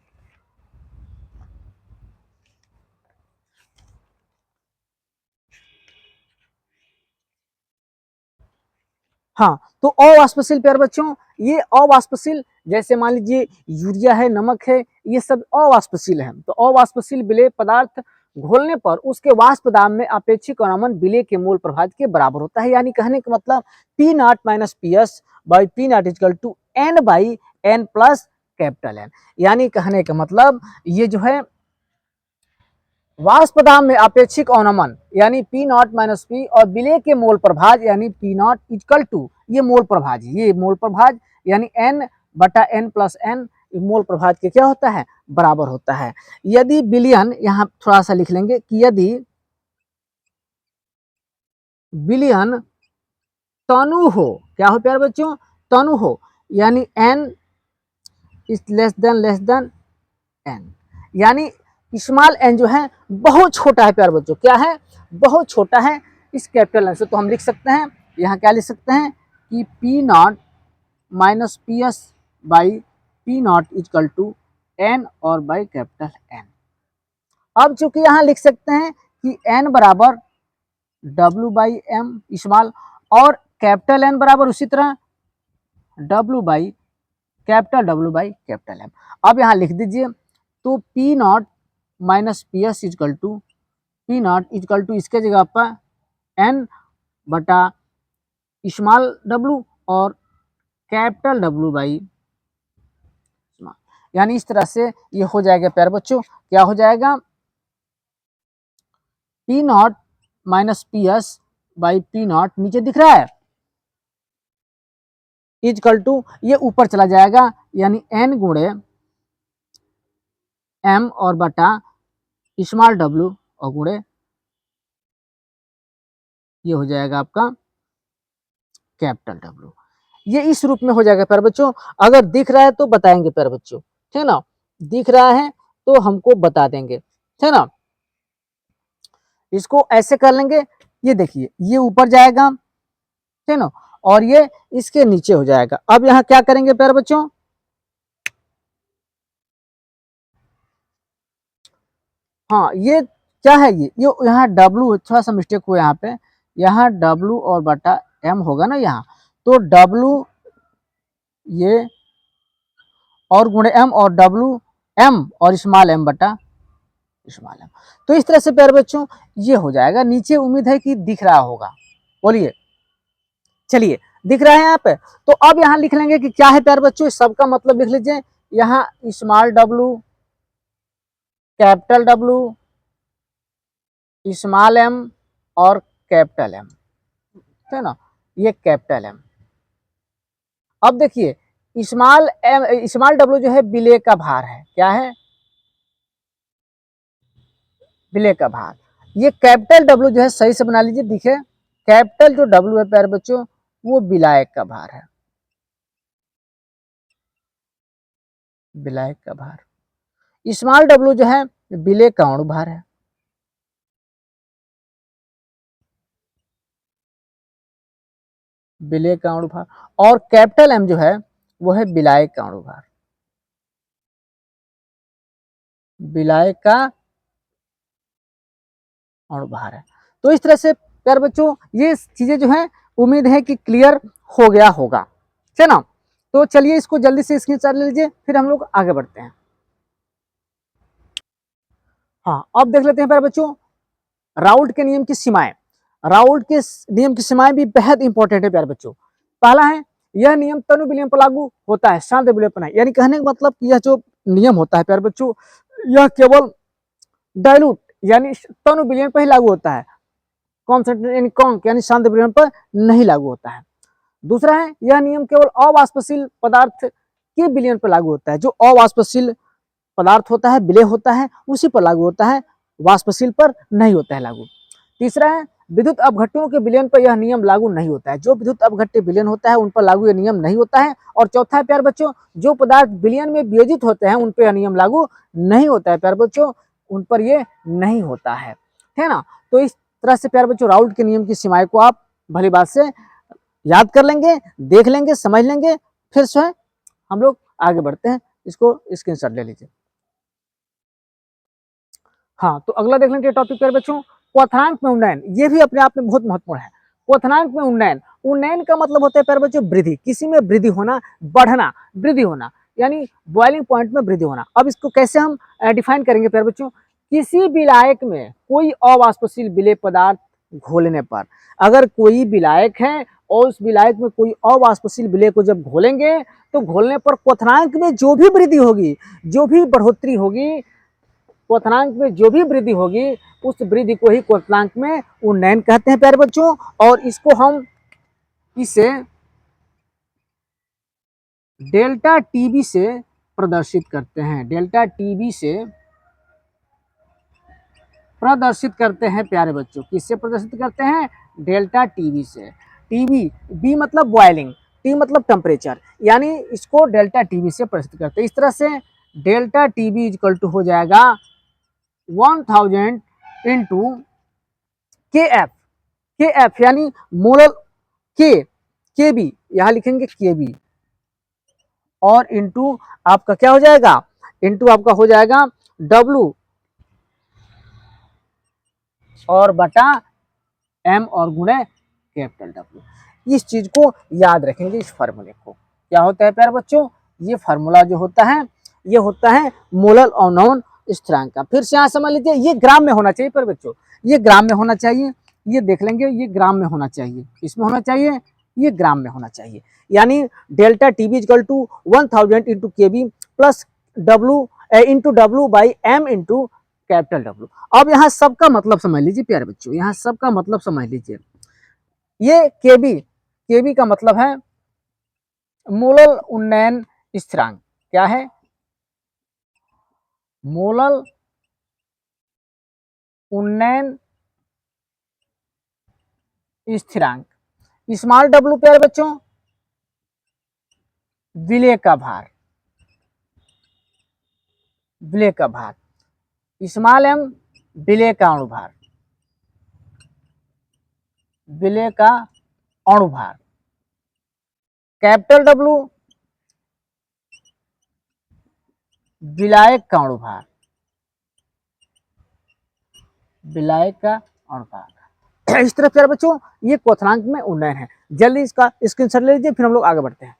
Speaker 1: हाँ, तो अवाष्पशील प्यारे बच्चों, ये अवाष्पशील जैसे मान लीजिए यूरिया है, नमक है, ये सब अवाष्पशील है। तो अवाष्पशील विलेय पदार्थ घोलने पर उसके वाष्प दाब में अपेक्षिक अवनमन विलेय के मूल प्रभाज के बराबर होता है। यानी कहने का मतलब P naught minus P S by P naught equal to N by N plus capital N. यानी कहने का मतलब ये जो है वाष्प दाब में अपेक्षिक अवनमन यानी पी नॉट माइनस पी और विलेय के मोल प्रभाज यानी पी नॉट इक्वल टू, ये मोल प्रभाज, ये मोल प्रभाज यानी एन बटा एन प्लस एन मोल प्रभाज के क्या होता है? बराबर होता है। यदि विलयन, यहां थोड़ा सा लिख लेंगे कि यदि विलयन तनु हो, क्या हो प्यारे बच्चों? तनु हो, यानी N is less than N, यानी स्मॉल एन जो है बहुत छोटा है प्यारे बच्चों। क्या है? बहुत छोटा है इस कैपिटल एन से। तो हम लिख सकते हैं, यहाँ क्या लिख सकते हैं कि P naught minus P S by P naught equal to N और बाई कैपिटल एन। अब चूंकि यहाँ लिख सकते हैं कि एन बराबर डब्ल्यू बाई एम स्मॉल और कैपिटल एन बराबर उसी तरह W by capital W by capital M. अब यहाँ लिख दीजिए, तो P naught minus P S equal to P naught equal to इसके जगह पर एन बटा स्मॉल डब्लू और कैपिटल डब्लू बाई स्मॉल। यानी इस तरह से ये हो जाएगा प्यारे बच्चों। क्या हो जाएगा? P naught minus P S by P not नीचे दिख रहा है इजकल टू, ये ऊपर चला जाएगा यानी एन गुणे एम और बटा स्मॉल डब्लू और गुणे ये हो जाएगा आपका कैपिटल डब्लू। ये इस रूप में हो जाएगा प्यारे बच्चों। अगर दिख रहा है तो बताएंगे प्यारे बच्चों, ठीक है ना? दिख रहा है तो हमको बता देंगे, ठीक है ना? इसको ऐसे कर लेंगे, ये देखिए ये ऊपर जाएगा, ठीक है ना, और ये इसके नीचे हो जाएगा। अब यहाँ क्या करेंगे प्यारे बच्चों? हाँ, ये क्या है? ये यहाँ डब्लू थोड़ा सा मिस्टेक हुआ यहाँ पे, यहाँ डब्लू और बटा एम होगा ना यहाँ, तो डब्लू ये और गुणे एम और डब्लू एम और स्मॉल एम बटा स्मॉल एम। तो इस तरह से प्यारे बच्चों ये हो जाएगा। नीचे उम्मीद है कि दिख रहा होगा, बोलिए। चलिए, दिख रहा है यहाँ पे? तो अब यहाँ लिख लेंगे कि क्या है प्यारे बच्चों, इस सबका मतलब लिख लीजिए। यहाँ small W, capital W, small M और कैपिटल एम, है ना, ये कैपिटल एम। अब देखिए स्मॉल एम, स्मॉल डब्लू जो है विलेय का भार है। क्या है? विलेय का भार। ये कैपिटल डब्लू जो है सही से बना लीजिए, दिखे कैपिटल जो डब्लू है प्यारे बच्चों वो विलायक का भार है, विलायक का भार। स्मॉल डब्लू जो है विलेय का अणु भार है, विलेय का अणु भार। और कैपिटल एम जो है वो है विलायक का अणु भार, विलायक का अणु भार है। तो इस तरह से प्यारे बच्चों ये चीजें जो है उम्मीद है कि क्लियर हो गया होगा, है ना? तो चलिए इसको जल्दी से स्क्रीनशॉट ले लीजिए, फिर हम लोग आगे बढ़ते हैं। हाँ, अब देख लेते हैं प्यारे बच्चों राउल्ट के नियम की सीमाएं। राउल्ट के नियम की सीमाएं भी बेहद इंपॉर्टेंट है प्यारे बच्चों। पहला है यह नियम तनु विलियम पर लागू होता है, शांत विलियम पर नहीं। यानी कहने का मतलब यह जो नियम होता है प्यारे बच्चों, यह केवल डाइल्यूट यानी तनु विलियम पर ही लागू होता है, कॉन्सेंट्रेट यानी कॉन्क यानी शांत विलियम पर नहीं लागू होता है। दूसरा है, यह नियम केवल अवाष्पशील पदार्थ के विलयन पर लागू होता है। जो अवाष्पशील पदार्थ होता है, विलय होता है, उसी पर लागू होता है, वाष्पशील पर नहीं होता है लागू। तीसरा है, विद्युत अपघट्यों के विलयन पर यह नियम लागू नहीं होता है। जो विद्युत अपघट्य विलयन होता है उन पर लागू यह नियम नहीं होता है। और चौथा है प्यारे बच्चों, जो पदार्थ विलयन में वियोजित होते हैं उन पर यह नियम लागू नहीं होता है प्यारे बच्चों, उन पर यह नहीं होता है ना। तो इस तरह से प्यारे बच्चों राउल्ट के नियम की सीमाएं को आप भली बात से याद कर लेंगे, देख लेंगे, समझ लेंगे, फिर जो है हम लोग आगे बढ़ते हैं। इसको स्क्रीनशॉट ले लीजिए। हाँ, तो अगला देख लेंगे टॉपिक पर बच्चों, क्वथनांक में उन्नयन। ये भी अपने आप में बहुत महत्वपूर्ण है। क्वथनांक में उन्नयन, उन्नयन का मतलब होता है प्यारे बच्चों वृद्धि, किसी में वृद्धि होना, बढ़ना, वृद्धि होना, यानी बॉइलिंग पॉइंट में वृद्धि होना। अब इसको कैसे हम डिफाइन करेंगे प्यारे बच्चों, किसी विलायक में कोई अवाष्पशील विलेय पदार्थ घोलने पर, अगर कोई विलायक है और उस विलायक में कोई अवाष्पशील विलेय को जब घोलेंगे तो घोलने पर क्वथनांक में जो भी वृद्धि होगी, जो भी बढ़ोतरी होगी, क्वथनांक में जो भी वृद्धि होगी, उस वृद्धि को ही क्वथनांक में उन्नयन कहते हैं प्यारे बच्चों। और इसको हम इसे डेल्टा टीबी से प्रदर्शित करते हैं, डेल्टा टीबी से प्रदर्शित करते हैं प्यारे बच्चों। किससे प्रदर्शित करते हैं? डेल्टा टीबी से। टीबी, बी मतलब बॉइलिंग, टी मतलब टेम्परेचर, यानी इसको डेल्टा टीबी से प्रदर्शित करते हैं। इस तरह से डेल्टा टीबी इक्वल टू हो जाएगा 1000 इंटू के एफ, के एफ यानी मोलर के बी, यहां लिखेंगे के बी, और इंटू आपका क्या हो जाएगा, इंटू आपका हो जाएगा डब्लू और बटा एम और गुणे कैपिटल डब्ल्यू। इस चीज को याद रखेंगे, इस फार्मूले को। क्या होता है प्यारे बच्चों, ये फार्मूला जो होता है ये होता है मोलर अननोन स्थिरांक का। फिर से यहाँ समझ लीजिए, ये ग्राम में होना चाहिए प्यारे बच्चों, ये ग्राम में होना चाहिए, ये देख लेंगे, ये ग्राम में होना चाहिए, इसमें होना चाहिए, ये ग्राम में होना चाहिए। यानी delta TB equal to 1000 into K B plus W into W by M into capital W. अब यहाँ सबका मतलब समझ लीजिए प्यारे बच्चों, यहाँ सबका मतलब समझ लीजिए। ये केबी का मतलब है मोलर उन्नयन स्थिरांक। क्या है? मोलर उन्नयन स्थिरांक। स्मॉल डब्लू प्यारे बच्चों विलेय का भार, विलेय का भार, स्मॉल एम विलेय का अणुभार, विलेय का अणुभार, कैपिटल डब्लू विलायक का अणुभार, विलायक का अणुभार। इस तरह प्यारे बच्चों ये क्वथनांक में उन्नयन है। जल्दी इसका स्क्रीनशॉट ले लीजिए, फिर हम लोग आगे बढ़ते हैं।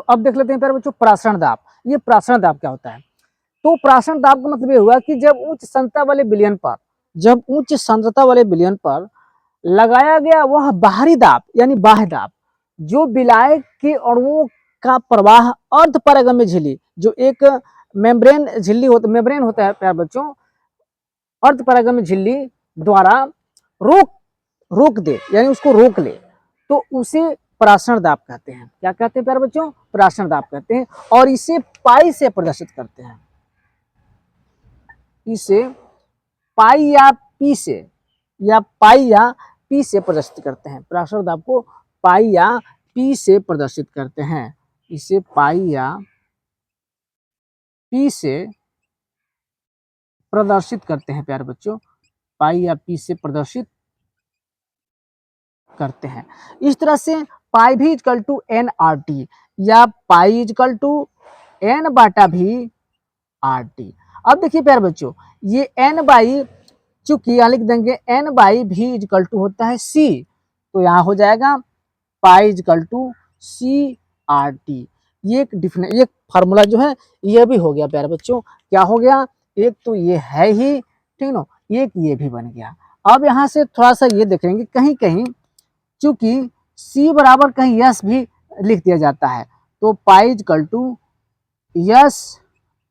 Speaker 1: तो अब देख लेते हैं प्यारे बच्चों प्रासरण दाब। ये प्रासरण दाब क्या होता है? तो प्रासरण दाब का मतलब ये हुआ कि जब उच्च सांद्रता वाले विलयन पर, जब उच्च सांद्रता वाले विलयन पर लगाया गया वह बाहरी दाब यानी बाह्य दाब, जो विलायक के अणुओं का प्रवाह अर्ध पारगम्य झिल्ली, जो एक मेम्ब्रेन झिल्ली होता, मेम्ब्रेन होता है प्यारे बच्चों, अर्ध पारगम्य झिल्ली द्वारा रोक रोक दे, यानी उसको रोक ले, तो उसे प्रासरण दाब कहते हैं। क्या कहते हैं प्यारे बच्चों? प्रासरण दाब कहते हैं। और इसे पाई से प्रदर्शित करते हैं, इसे पाई या पी से, या पाई या पी से प्रदर्शित करते हैं। प्रासरण दाब को पाई या पी से प्रदर्शित करते हैं। इसे पाई या पी से प्रदर्शित करते हैं प्यारे बच्चों, पाई या पी से प्रदर्शित करते हैं। इस तरह से pi V equal to N R T, या पाई इक्वल टू एन बाटा भी आर टी। अब देखिए प्यारे बच्चों, ये एन बाई, चूंकि यहाँ लिख देंगे N by V equal to होता है सी, तो यहाँ हो जाएगा pi equal to C R T. ये एक फार्मूला जो है ये भी हो गया प्यारे बच्चों। क्या हो गया? एक तो ये है ही, ठीक ना, एक ये भी बन गया। अब यहाँ से थोड़ा सा ये देखेंगे, कहीं कहीं चूंकि C बराबर कहीं यस भी लिख दिया जाता है, तो pi equal to S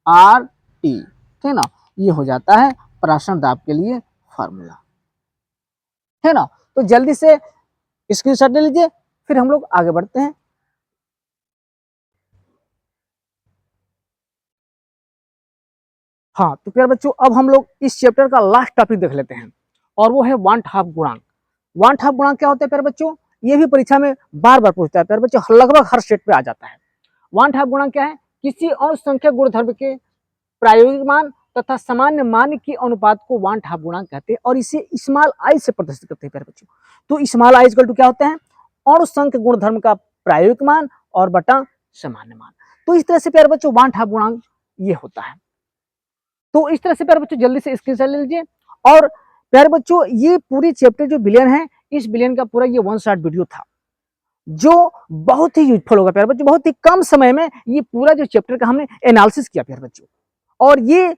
Speaker 1: R T, ठीक ना, ये हो जाता है प्रासरण दाब के लिए फार्मूला, है ना। तो जल्दी से स्क्रीनशॉट ले लीजिए, फिर हम लोग आगे बढ़ते हैं। हाँ तो प्यारे बच्चों, अब हम लोग इस चैप्टर का लास्ट टॉपिक देख लेते हैं, और वो है वांट हाफ गुणांक। वांट हाफ गुणांक क्या होता है प्यारे बच्चों? ये भी परीक्षा में बार बार पूछता है प्यारे बच्चों, लगभग हर स्टेट पे आ जाता है। वांट हाफ गुणांक क्या है? किसी अणु संख्या गुणधर्म के प्रायोगिक मान तथा सामान्य मान के अनुपात को वांट हाफ गुणांक कहते हैं, और इसे स्मॉल आई से प्रदर्शित करते हैं प्यारे बच्चों। तो स्मॉल आई इक्वल टू क्या होता है? अणु संख्या गुणधर्म का प्रायोगिक मान और बटा सामान्य मान। तो इस तरह से प्यारे बच्चों वांट हाफ गुणांक ये होता है। तो इस तरह से प्यारे बच्चों जल्दी से स्क्रीनशॉट ले लीजिए। और प्यारे बच्चों, ये पूरी चैप्टर जो बिलियन है, इस बिलियन का पूरा ये 1 शॉट वीडियो था, जो बहुत ही यूजफुल होगा प्यारे बच्चों। बहुत ही कम समय में ये पूरा जो चैप्टर का हमने एनालिसिस किया प्यारे बच्चों, और ये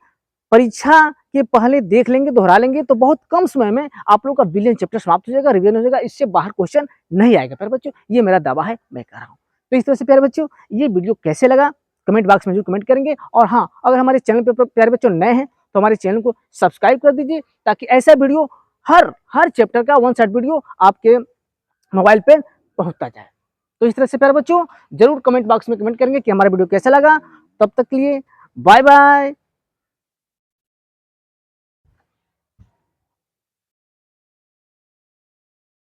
Speaker 1: परीक्षा के पहले देख लेंगे, दोहरा लेंगे, तो बहुत कम समय में आप लोग का बिलियन चैप्टर समाप्त हो जाएगा, रिवीजन हो जाएगा, इससे बाहर क्वेश्चन नहीं आएगा प्यारे बच्चों, ये मेरा दावा है, मैं कह रहा हूँ। तो इस तरह से प्यारे बच्चों, ये वीडियो कैसे लगा कमेंट बॉक्स में जरूर कमेंट करेंगे। और हाँ, अगर हमारे चैनल पर प्यारे बच्चों नए हैं तो हमारे चैनल को सब्सक्राइब कर दीजिए, ताकि ऐसा वीडियो हर चैप्टर का 1 शॉट वीडियो आपके मोबाइल पे पहुंचता जाए। तो इस तरह से प्यारे बच्चों जरूर कमेंट बॉक्स में कमेंट करेंगे कि हमारा वीडियो कैसा लगा। तब तक के लिए बाय बाय।